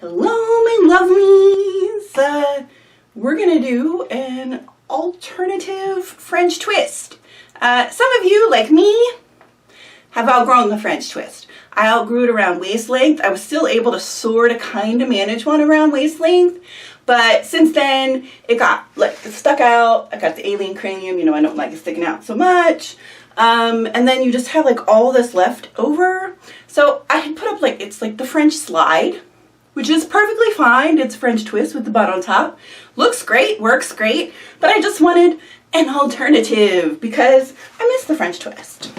Hello, my lovelies. We're gonna do an alternative French twist. Some of you, like me, have outgrown the French twist. I outgrew it around waist length. I was still able to sort of kind of manage one around waist length, but since then it got like stuck out. I got the alien cranium, you know, I don't like it sticking out so much. And then you just have like all this left over. So I had put up like, it's like the French slide, which is perfectly fine. It's French twist with the bun on top. Looks great, works great, but I just wanted an alternative because I miss the French twist.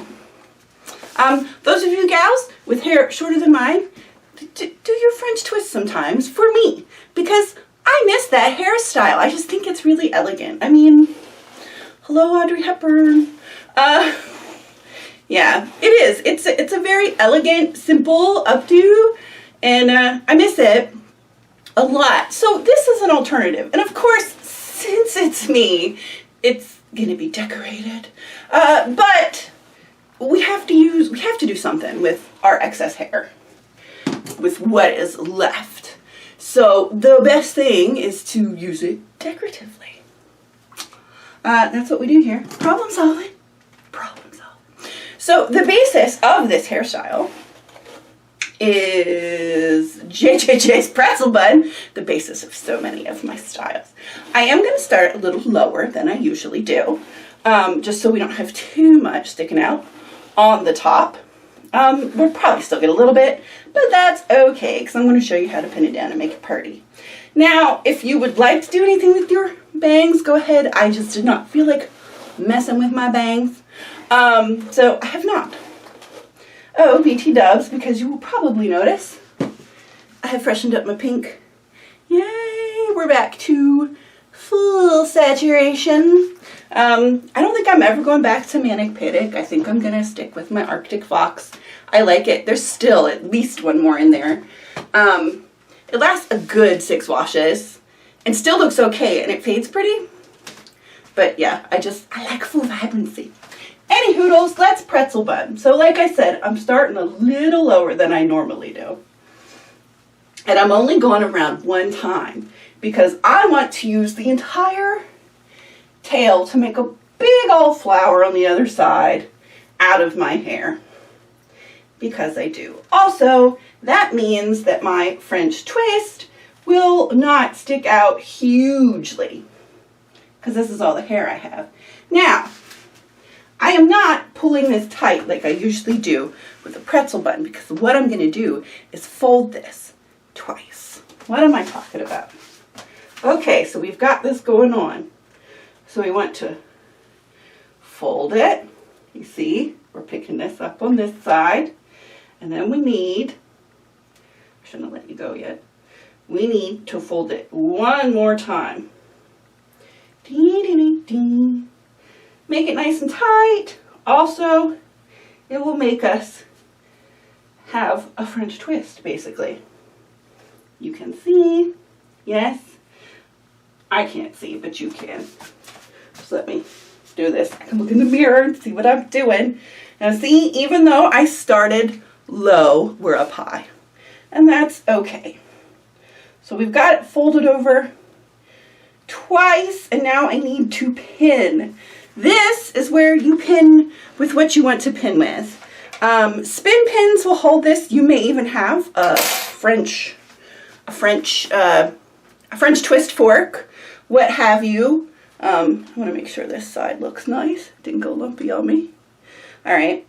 Those of you gals with hair shorter than mine, do your French twist sometimes for me because I miss that hairstyle. I just think it's really elegant. I mean, hello, Audrey Hepburn. Yeah, it is. It's a very elegant, simple updo, and I miss it a lot. So this is an alternative, and of course, since it's me, it's gonna be decorated. But we have to do something with our excess hair, with what is left. So the best thing is to use it decoratively. That's what we do here. Problem solving. Problem solving. So the basis of this hairstyle is JJJ's pretzel bun, the basis of so many of my styles. I am going to start a little lower than I usually do, just so we don't have too much sticking out on the top. We'll probably still get a little bit, but that's okay because I'm going to show you how to pin it down and make it pretty. Now, if you would like to do anything with your bangs, go ahead. I just did not feel like messing with my bangs, so I have not. Oh, BT dubs, because you will probably notice I have freshened up my pink. Yay, we're back to full saturation. I don't think I'm ever going back to Manic Piddick. I think I'm going to stick with my Arctic Fox. I like it. There's still at least one more in there. It lasts a good 6 washes and still looks okay, and it fades pretty. But yeah, I like full vibrancy. Any hoodles, let's pretzel bun. So like I said, I'm starting a little lower than I normally do. And I'm only going around one time because I want to use the entire tail to make a big old flower on the other side out of my hair. Because I do. Also, that means that my French twist will not stick out hugely because this is all the hair I have. Now, I am not pulling this tight like I usually do with a pretzel bun because what I'm going to do is fold this twice. What am I talking about? Okay, so we've got this going on. So we want to fold it. You see, we're picking this up on this side. And then we need, I shouldn't have let you go yet. We need to fold it one more time. Ding, ding, ding, ding. Make it nice and tight. Also, it will make us have a French twist, basically. You can see, yes. I can't see, but you can. Just let me do this. I can look in the mirror and see what I'm doing. Now see, even though I started low, we're up high. And that's okay. So we've got it folded over twice, and now I need to pin. This is where you pin with what you want to pin with. Spin pins will hold this. You may even have a French twist fork, what have you. I want to make sure this side looks nice. Didn't go lumpy on me. All right.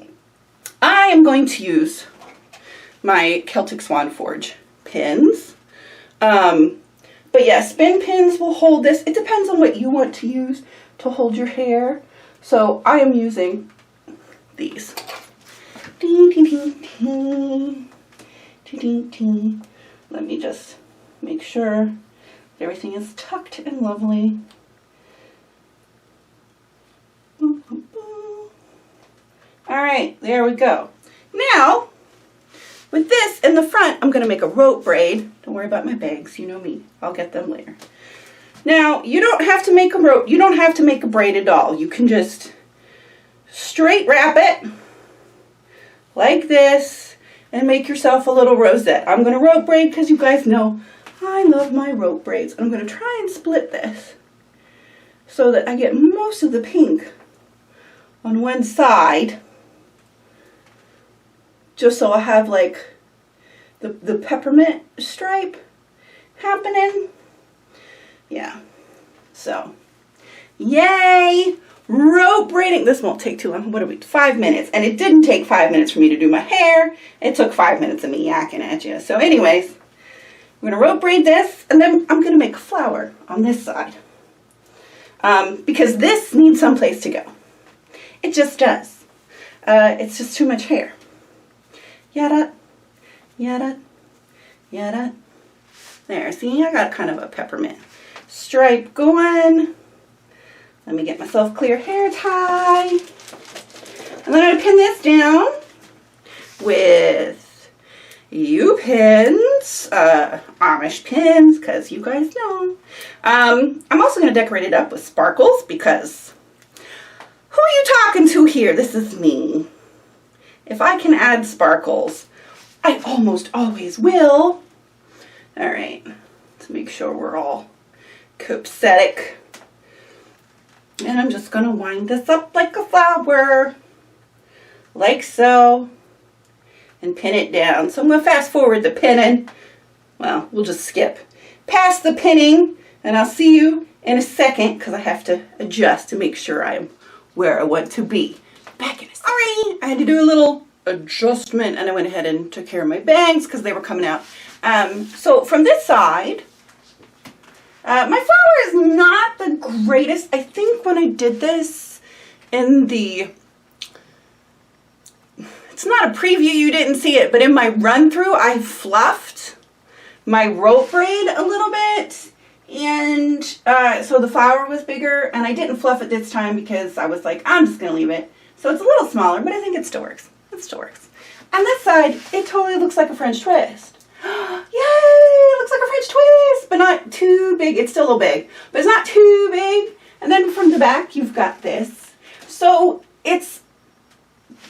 I am going to use my Celtic Swan Forge pins. But yeah, spin pins will hold this. It depends on what you want to use to hold your hair. So I am using these. Ding, ding, ding, ding. Ding, ding, ding. Let me just make sure everything is tucked and lovely. Alright, there we go. Now, with this in the front, I'm going to make a rope braid. Don't worry about my bags, you know me. I'll get them later. Now, you don't have to make a rope, you don't have to make a braid at all. You can just straight wrap it like this, and make yourself a little rosette. I'm going to rope braid because you guys know I love my rope braids. I'm going to try and split this so that I get most of the pink on one side, just so I have like the peppermint stripe happening. Yeah, so yay, rope braiding. This won't take too long. What are we, 5 minutes? And it didn't take 5 minutes for me to do my hair. It took 5 minutes of me yakking at you. So anyways, I'm going to rope braid this, and then I'm going to make a flower on this side. Because this needs someplace to go. It just does. It's just too much hair. Yada, yada, yada. There, see, I got kind of a peppermint stripe going. Let me get myself clear hair tie. And then I'm going to pin this down with U-pins, Amish pins, because you guys know. I'm also going to decorate it up with sparkles because who are you talking to here? This is me. If I can add sparkles, I almost always will. All right, let's make sure we're all copacetic. And I'm just going to wind this up like a flower, like so, and pin it down. So I'm going to fast forward the pinning. Well, we'll just skip past the pinning, and I'll see you in a second because I have to adjust to make sure I'm where I want to be. Back in a second. Alrighty, I had to do a little adjustment, and I went ahead and took care of my bangs because they were coming out. So from this side, my flower is not the greatest. I think when I did this in the, it's not a preview, you didn't see it, but in my run through, I fluffed my rope braid a little bit. And so the flower was bigger, and I didn't fluff it this time because I was like, I'm just going to leave it. So it's a little smaller, but I think it still works. It still works. On this side, it totally looks like a French twist. Yay! It looks like a French twist, but not too big. It's still a little big, but it's not too big. And then from the back, you've got this. So it's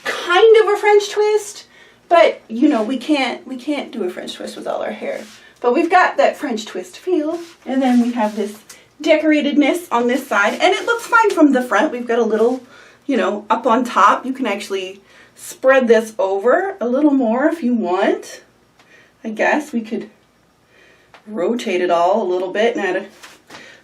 kind of a French twist, but you know, we can't do a French twist with all our hair. But we've got that French twist feel, and then we have this decoratedness on this side, and it looks fine from the front. We've got a little, you know, up on top. You can actually spread this over a little more if you want. I guess we could rotate it all a little bit and add a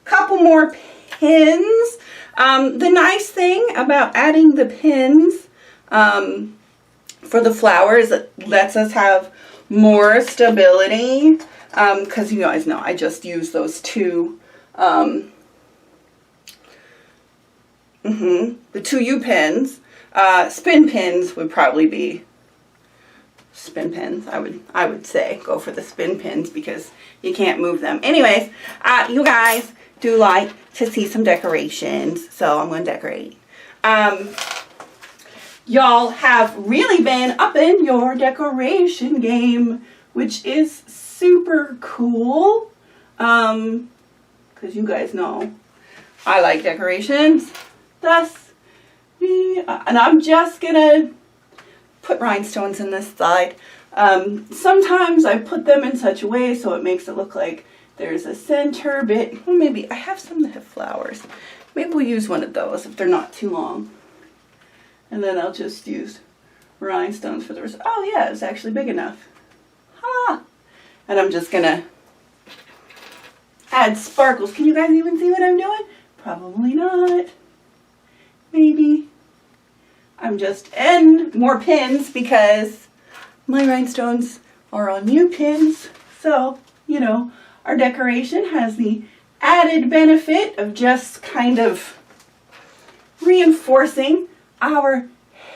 couple more pins. The nice thing about adding the pins for the flower is that it lets us have more stability. Because you guys know I just use those two, the two U-pins. Spin pins would probably be spin pins. I would say go for the spin pins because you can't move them. Anyways, you guys do like to see some decorations, so I'm going to decorate. Y'all have really been up in your decoration game, which is super cool, because you guys know I like decorations. Thus, me, and I'm just gonna put rhinestones in this side. Sometimes I put them in such a way so it makes it look like there's a center bit. Well, maybe I have some that have flowers. Maybe we'll use one of those if they're not too long. And then I'll just use rhinestones for the rest. Oh yeah, it's actually big enough. Ha! And I'm just gonna add sparkles. Can you guys even see what I'm doing? Probably not. Maybe. I'm just in more pins because my rhinestones are on new pins. So, you know, our decoration has the added benefit of just kind of reinforcing our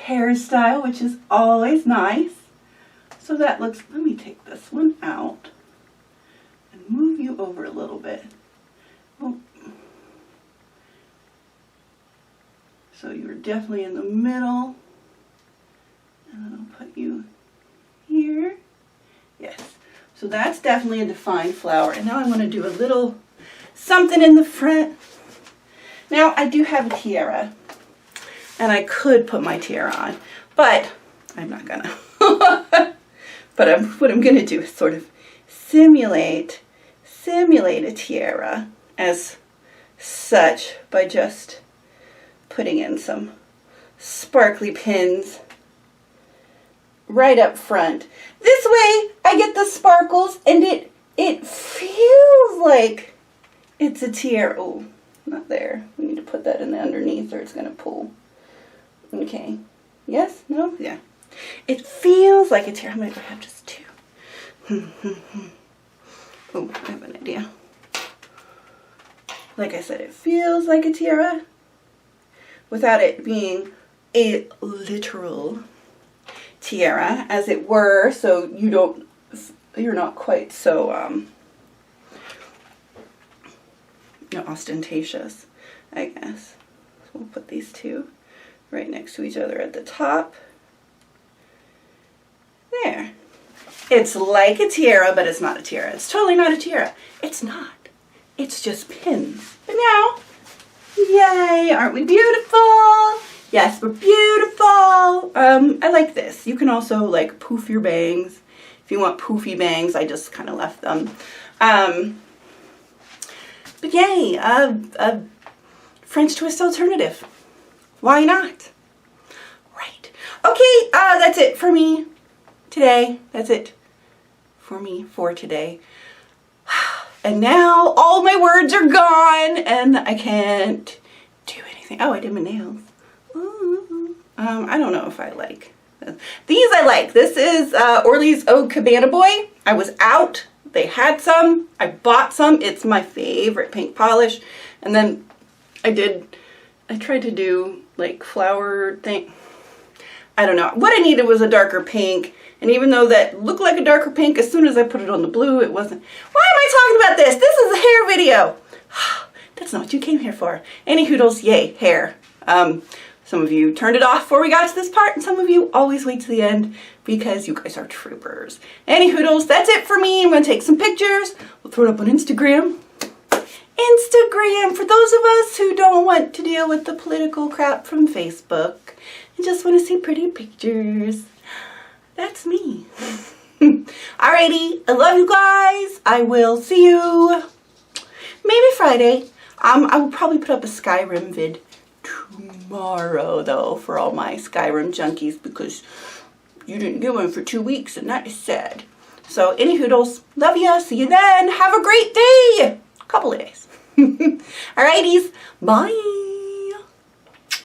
hairstyle, which is always nice. So that looks, let me take this one out and move you over a little bit. Oh. So you're definitely in the middle. And then I'll put you here. Yes. So that's definitely a defined flower. And now I want to do a little something in the front. Now I do have a tiara. And I could put my tiara on, but I'm not gonna. But what I'm going to do is sort of simulate a tiara as such by just putting in some sparkly pins right up front. This way I get the sparkles and it feels like it's a tiara. Oh, not there. We need to put that in the underneath or it's going to pull. Okay. Yes? No? Yeah. It feels like a tiara. I'm going to have just two. Oh, I have an idea. Like I said, it feels like a tiara without it being a literal tiara, as it were, so you're not quite so ostentatious, I guess. So we'll put these two right next to each other at the top. There. It's like a tiara, but it's not a tiara. It's totally not a tiara. It's not. It's just pins. But now, yay, aren't we beautiful? Yes, we're beautiful. I like this. You can also like poof your bangs. If you want poofy bangs, I just kind of left them. But yay, a French twist alternative. Why not? Right. Okay, that's it for me today. That's it for me for today. And now all my words are gone and I can't do anything. Oh, I did my nails. Ooh. I don't know if I like this. These I like. This is Orly's Eau Cabana Boy. I was out. They had some. I bought some. It's my favorite pink polish. And then I tried to do like flower thing. I don't know. What I needed was a darker pink. And even though that looked like a darker pink, as soon as I put it on the blue, it wasn't. Why am I talking about this? This is a hair video. That's not what you came here for. Any hoodles, yay, hair. Some of you turned it off before we got to this part, and some of you always wait to the end because you guys are troopers. Any hoodles, that's it for me. I'm going to take some pictures. We'll throw it up on Instagram. Instagram, for those of us who don't want to deal with the political crap from Facebook and just want to see pretty pictures. That's me. Alrighty, I love you guys. I will see you maybe Friday. I will probably put up a Skyrim vid tomorrow though for all my Skyrim junkies because you didn't get one for 2 weeks and that is sad. So any hoodles, love ya. See you then. Have a great day. Couple of days. Alrighties, bye.